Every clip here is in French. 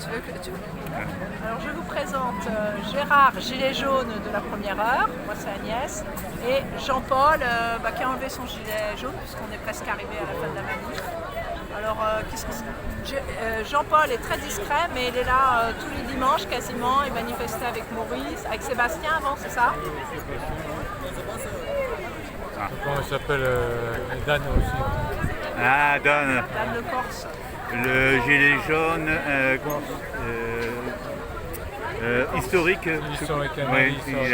Alors je vous présente Gérard, gilet jaune de la première heure, moi c'est Agnès, et Jean-Paul qui a enlevé son gilet jaune puisqu'on est presque arrivé à la fin de la manif. Alors Jean-Paul est très discret mais il est là tous les dimanches quasiment, il manifestait avec Maurice, avec Sébastien avant, c'est ça? Comment il s'appelle Dan aussi. Ah, Dan. Dan de Corse. Le gilet jaune historique. Historique, Oui, il historique.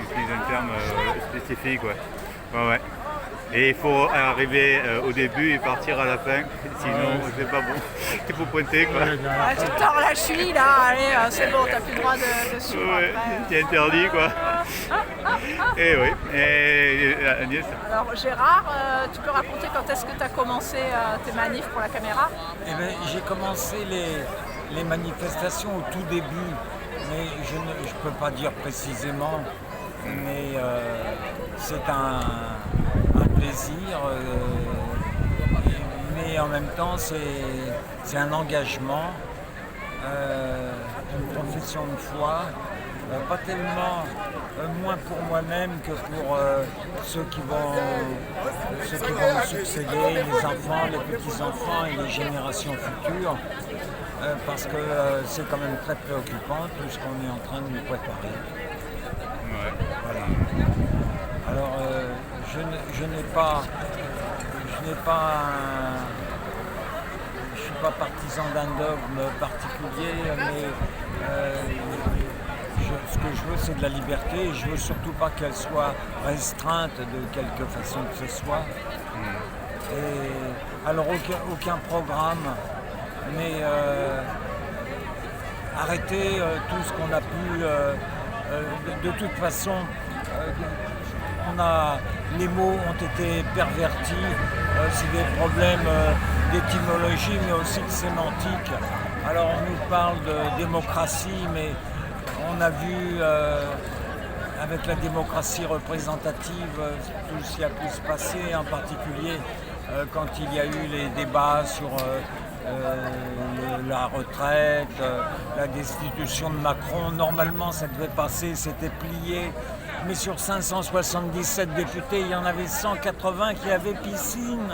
utilise un terme spécifique. Ouais. Et il faut arriver au début et partir à la fin, sinon c'est pas bon. Il faut pointer quoi. Ouais, tu tords la cheville là, allez, c'est bon, t'as plus le droit de suivre Ouais, après. c'est interdit quoi. Et oui. Et Agnès. Alors Gérard, tu peux raconter quand est-ce que tu as commencé tes manifs pour la caméra? Eh bien, j'ai commencé les manifestations au tout début, mais je ne peux pas dire précisément, mais c'est un plaisir, mais en même temps c'est un engagement, une profession de foi, pas tellement moins pour moi-même que pour ceux qui vont me succéder, les enfants, les petits-enfants et les générations futures, parce que c'est quand même très préoccupant tout ce qu'on est en train de nous préparer. Ouais. Voilà. Alors je suis pas partisan d'un dogme particulier, mais ce que je veux, c'est de la liberté et je veux surtout pas qu'elle soit restreinte de quelque façon que ce soit. Et alors aucun programme, mais arrêter tout ce qu'on a pu. De toute façon, les mots ont été pervertis. C'est des problèmes d'étymologie, mais aussi de sémantique. Alors on nous parle de démocratie, mais on a vu avec la démocratie représentative tout ce qui a pu se passer, en particulier quand il y a eu les débats sur la retraite, la destitution de Macron. Normalement ça devait passer, c'était plié, mais sur 577 députés, il y en avait 180 qui avaient piscine.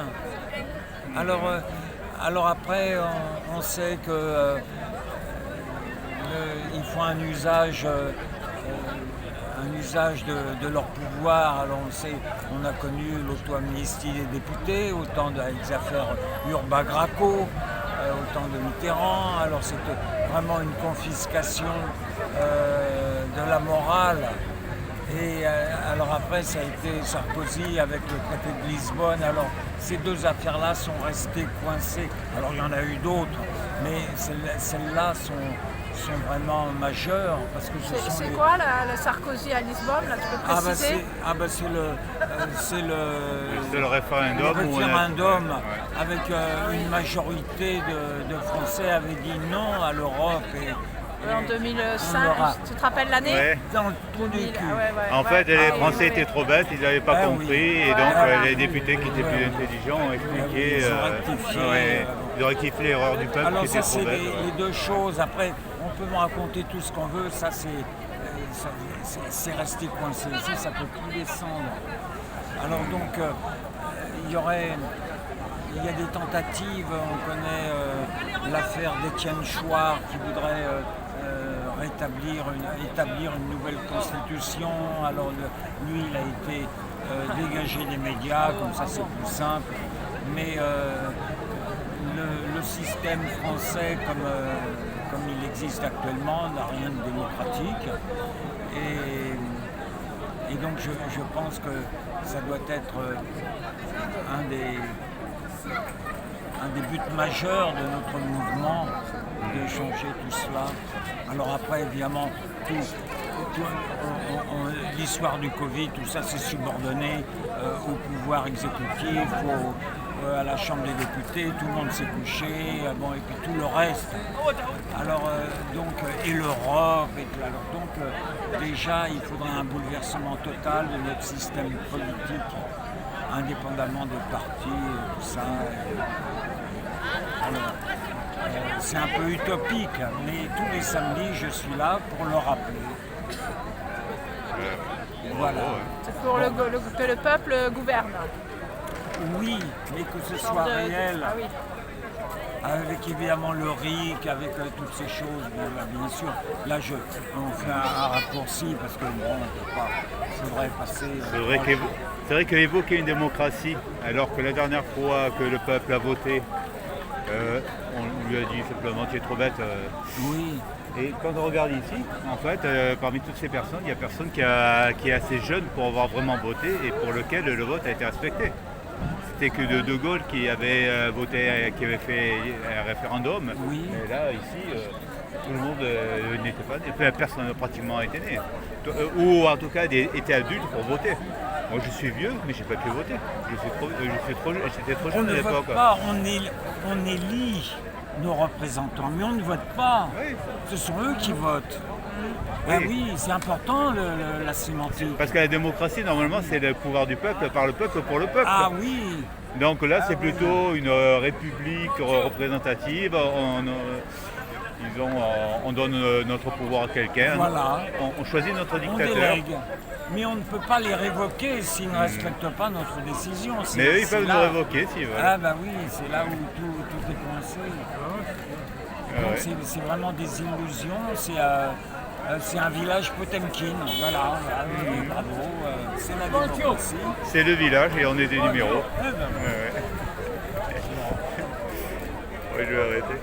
Alors après, on sait que ils font un usage de leur pouvoir. Alors on sait, on a connu l'auto-amnistie des députés, au temps des affaires Urbain-Graco, au temps de Mitterrand. Alors c'était vraiment une confiscation de la morale. Et alors après, ça a été Sarkozy avec le traité de Lisbonne. Alors ces deux affaires-là sont restées coincées. Alors il y en a eu d'autres, mais celles-là sont vraiment majeures parce que C'est quoi la Sarkozy à Lisbonne, là, tu peux préciser? C'est le référendum. Le référendum avec une majorité de Français avait dit non à l'Europe. En 2005, tu te rappelles l'année? Ouais. Dans le trou du cul. En fait, les Français étaient trop bêtes, ils n'avaient pas compris, et donc les députés qui étaient plus intelligents ont expliqué. Ils ont rectifié. Ils ont rectifié l'erreur du peuple Alors qui était ça, trop c'est bête. les deux choses. Après, on peut me raconter tout ce qu'on veut, ça c'est resté coincé ici, ça ne peut plus descendre. Alors donc, il y a des tentatives, on connaît l'affaire d'Étienne Chouard qui voudrait établir une nouvelle constitution. Alors lui, il a été dégagé des médias, comme ça c'est plus simple. Mais le système français, comme il existe actuellement, n'a rien de démocratique. Et donc je pense que ça doit être un des buts majeurs de notre mouvement, de changer tout cela. Alors après, évidemment, l'histoire du Covid, tout ça, c'est subordonné au pouvoir exécutif, à la Chambre des députés, tout le monde s'est couché, et puis tout le reste. Alors, et l'Europe, et tout. Alors, donc, déjà, il faudrait un bouleversement total de notre système politique, indépendamment des partis et tout ça. Alors, C'est un peu utopique, mais tous les samedis, je suis là pour le rappeler. Voilà. C'est pour que le peuple gouverne. Oui, mais que ce Sorte soit de- réel, Ah oui. avec évidemment le RIC, avec toutes ces choses. Bon, là, bien sûr, là, on fait un raccourci parce que bon, on peut pas. Il faudrait passer. C'est vrai qu'évoquer une démocratie, alors que la dernière fois que le peuple a voté, on lui a dit simplement tu es trop bête. Oui. Et quand on regarde ici, en fait, parmi toutes ces personnes, il n'y a personne qui est assez jeune pour avoir vraiment voté et pour lequel le vote a été respecté. C'était que De Gaulle qui avait voté, qui avait fait un référendum. Oui. Et là, ici, tout le monde n'était pas né. Enfin, personne n'a pratiquement été né. Ou en tout cas était adulte pour voter. Moi, je suis vieux, mais j'ai pas pu voter. J'étais trop On jeune ne à l'époque. vote pas, on élit nos représentants, mais on ne vote pas. Oui. Ce sont eux qui votent. Ah oui, c'est important la sémantique. Parce que la démocratie, normalement, c'est le pouvoir du peuple, par le peuple, pour le peuple. Ah oui, Donc là, c'est plutôt une république représentative. On donne notre pouvoir à quelqu'un. Voilà. On choisit notre on dictateur. délègue. Mais on ne peut pas les révoquer s'ils ne respectent pas notre décision. Mais eux, ils C'est peuvent là- nous révoquer s'ils veulent. Ah bah oui, c'est là où tout est coincé. Ah Donc ouais. c'est vraiment des illusions. C'est un village Potemkin. Voilà, oui, bravo. C'est la démocratie. C'est le village et on est des numéros. Eh ben, Ouais, ouais. Ouais, je vais arrêter.